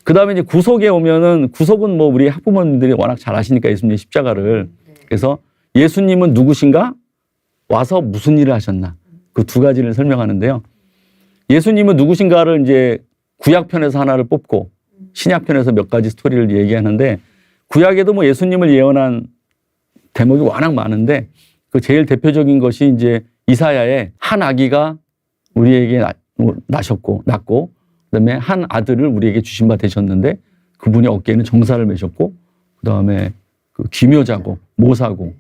그 다음에 이제 구속에 오면은, 구속은 뭐 우리 학부모님들이 워낙 잘 아시니까 예수님의 십자가를. 그래서 예수님은 누구신가? 와서 무슨 일을 하셨나? 그 두 가지를 설명하는데요. 예수님은 누구신가를 이제 구약편에서 하나를 뽑고 신약편에서 몇 가지 스토리를 얘기하는데, 구약에도 뭐 예수님을 예언한 대목이 워낙 많은데, 그 제일 대표적인 것이 이제 이사야의 한 아기가 우리에게 낳고, 그다음에 한 아들을 우리에게 주신 바 되셨는데, 그분이 어깨에는 정사를 매셨고, 그다음에 그 기묘자고 모사고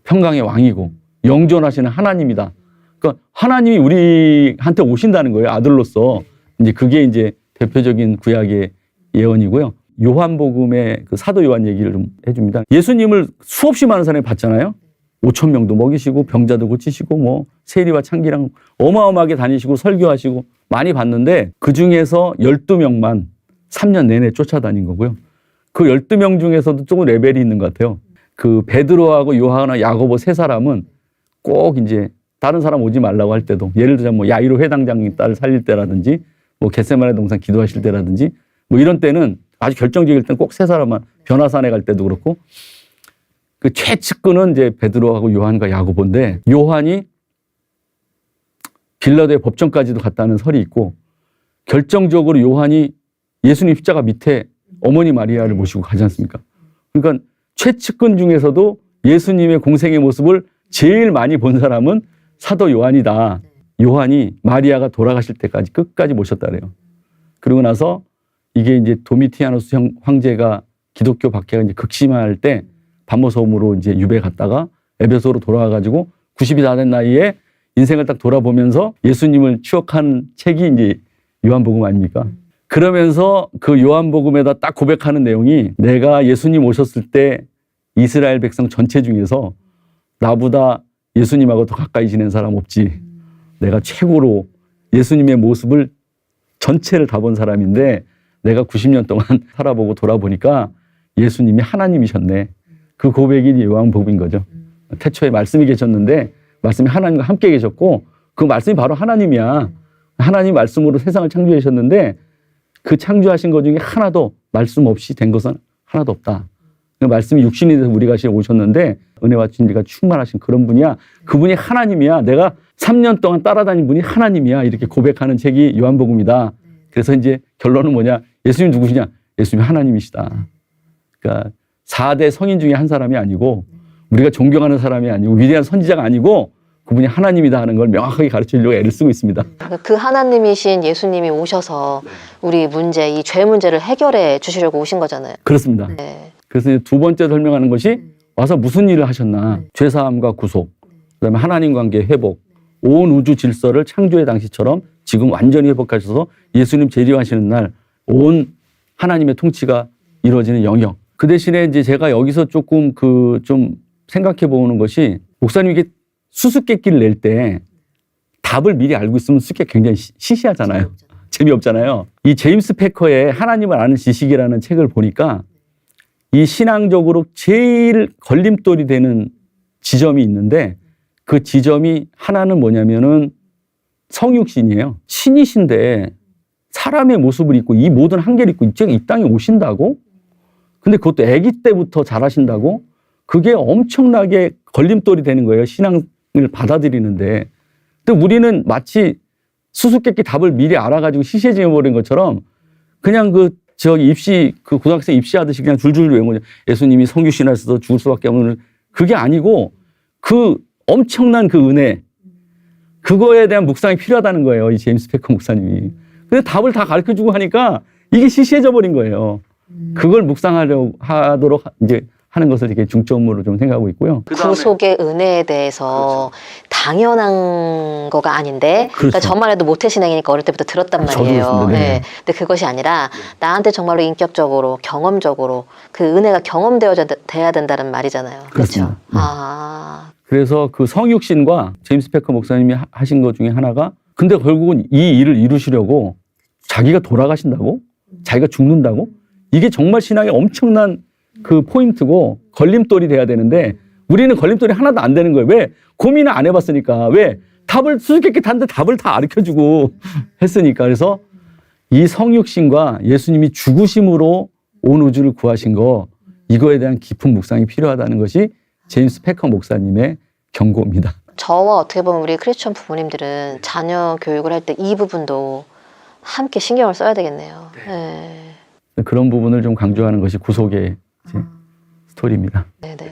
평강의 왕이고 영존하시는 하나님이다. 그러니까 하나님이 우리한테 오신다는 거예요, 아들로서. 이제 그게 이제 대표적인 구약의 예언이고요. 요한복음의 그 사도 요한 얘기를 좀 해줍니다. 예수님을 수없이 많은 사람이 봤잖아요. 5,000명도 먹이시고 병자도 고치시고 뭐 세리와 창기랑 어마어마하게 다니시고 설교하시고 많이 봤는데, 그중에서 12명만 3년 내내 쫓아다닌 거고요. 그 12명 중에서도 조금 레벨이 있는 것 같아요. 그 베드로하고 요한하고 야고보 세 사람은 꼭 이제 다른 사람 오지 말라고 할 때도, 예를 들자면 뭐 야이로 회당장의 딸을 살릴 때라든지 뭐 겟세마네 동산 기도하실 때라든지 뭐 이런 때는 아주 결정적일 때는 꼭 세 사람만, 변화산에 갈 때도 그렇고, 그 최측근은 이제 베드로하고 요한과 야고보인데, 요한이 빌라도의 법정까지도 갔다는 설이 있고, 결정적으로 요한이 예수님 십자가 밑에 어머니 마리아를 모시고 가지 않습니까? 그러니까 최측근 중에서도 예수님의 공생의 모습을 제일 많이 본 사람은 사도 요한이다. 요한이 마리아가 돌아가실 때까지 끝까지 모셨다 그래요. 그러고 나서 이게 이제 도미티아누스 황제가 기독교 박해가 이제 극심할 때 반모섬으로 이제 유배 갔다가 에베소로 돌아와가지고 90이 다 된 나이에 인생을 딱 돌아보면서 예수님을 추억한 책이 이제 요한복음 아닙니까? 그러면서 그 요한복음에다 딱 고백하는 내용이, 내가 예수님 오셨을 때 이스라엘 백성 전체 중에서 나보다 예수님하고 더 가까이 지낸 사람 없지. 내가 최고로 예수님의 모습을 전체를 다 본 사람인데, 내가 90년 동안 살아보고 돌아보니까 예수님이 하나님이셨네. 그 고백이 요한복음인 거죠. 태초에 말씀이 계셨는데 말씀이 하나님과 함께 계셨고, 그 말씀이 바로 하나님이야. 하나님 말씀으로 세상을 창조하셨는데, 그 창조하신 것 중에 하나도 말씀 없이 된 것은 하나도 없다. 그 말씀이 육신이 돼서 우리가 오셨는데 은혜와 진리가 충만하신 그런 분이야. 그분이 하나님이야. 내가 3년 동안 따라다닌 분이 하나님이야. 이렇게 고백하는 책이 요한복음이다. 그래서 이제 결론은 뭐냐? 예수님 누구시냐? 예수님이 하나님이시다. 그러니까 4대 성인 중에 한 사람이 아니고, 우리가 존경하는 사람이 아니고, 위대한 선지자가 아니고, 그분이 하나님이다 하는 걸 명확하게 가르치려고 애를 쓰고 있습니다. 그 하나님이신 예수님이 오셔서 우리 문제, 이 죄 문제를 해결해 주시려고 오신 거잖아요. 그렇습니다. 네. 그래서 이제 두 번째 설명하는 것이, 와서 무슨 일을 하셨나? 죄사함과 구속, 그다음에 하나님 관계 회복, 온 우주 질서를 창조의 당시처럼 지금 완전히 회복하셔서 예수님 재림하시는 날 온 하나님의 통치가 이루어지는 영역. 그 대신에 이제 제가 여기서 조금 좀 생각해 보는 것이, 목사님이 이게 수수께끼를 낼 때 답을 미리 알고 있으면 수수께끼 굉장히 시시하잖아요. 재미없잖아요. 이 제임스 패커의 하나님을 아는 지식이라는 책을 보니까 이 신앙적으로 제일 걸림돌이 되는 지점이 있는데, 그 지점이 하나는 뭐냐면은 성육신이에요. 신이신데 사람의 모습을 입고 이 모든 한계를 입고 이 땅에 오신다고? 근데 그것도 아기 때부터 잘하신다고? 그게 엄청나게 걸림돌이 되는 거예요. 신앙을 받아들이는데. 근데 우리는 마치 수수께끼 답을 미리 알아가지고 시시해져 버린 것처럼 그냥 그 고등학생 입시하듯이 그냥 줄줄 외운 거죠. 예수님이 성육신하셔서 죽을 수밖에 없는, 그게 아니고 그 엄청난 그 은혜, 그거에 대한 묵상이 필요하다는 거예요. 이 제임스 패커 목사님이. 근데 답을 다 가르쳐주고 하니까 이게 시시해져 버린 거예요. 그걸 묵상하도록 이제 하는 것을 되게 중점으로 좀 생각하고 있고요. 구속의 은혜에 대해서 당연한 거가 아닌데, 그렇죠. 그러니까 저만 해도 모태신앙이니까 어릴 때부터 들었단 말이에요. 네. 네. 근데 그것이 아니라 나한테 정말로 인격적으로, 경험적으로 그 은혜가 경험되어야 된다는 말이잖아요. 그렇죠. 네. 그래서 그 성육신과 제임스 패커 목사님이 하신 것 중에 하나가, 근데 결국은 이 일을 이루시려고 자기가 돌아가신다고? 자기가 죽는다고? 이게 정말 신앙의 엄청난 그 포인트고 걸림돌이 돼야 되는데, 우리는 걸림돌이 하나도 안 되는 거예요. 왜? 고민을 안 해봤으니까. 왜? 답을 수수께끼 탔는데 답을 다 가르쳐주고 했으니까. 그래서 이 성육신과 예수님이 죽으심으로 온 우주를 구하신 거, 이거에 대한 깊은 묵상이 필요하다는 것이 제임스 패커 목사님의 경고입니다. 저와 어떻게 보면 우리 크리스천 부모님들은 자녀 교육을 할 때 이 부분도 함께 신경을 써야 되겠네요. 네. 그런 부분을 좀 강조하는 것이 구속의 이제 스토리입니다. 네네.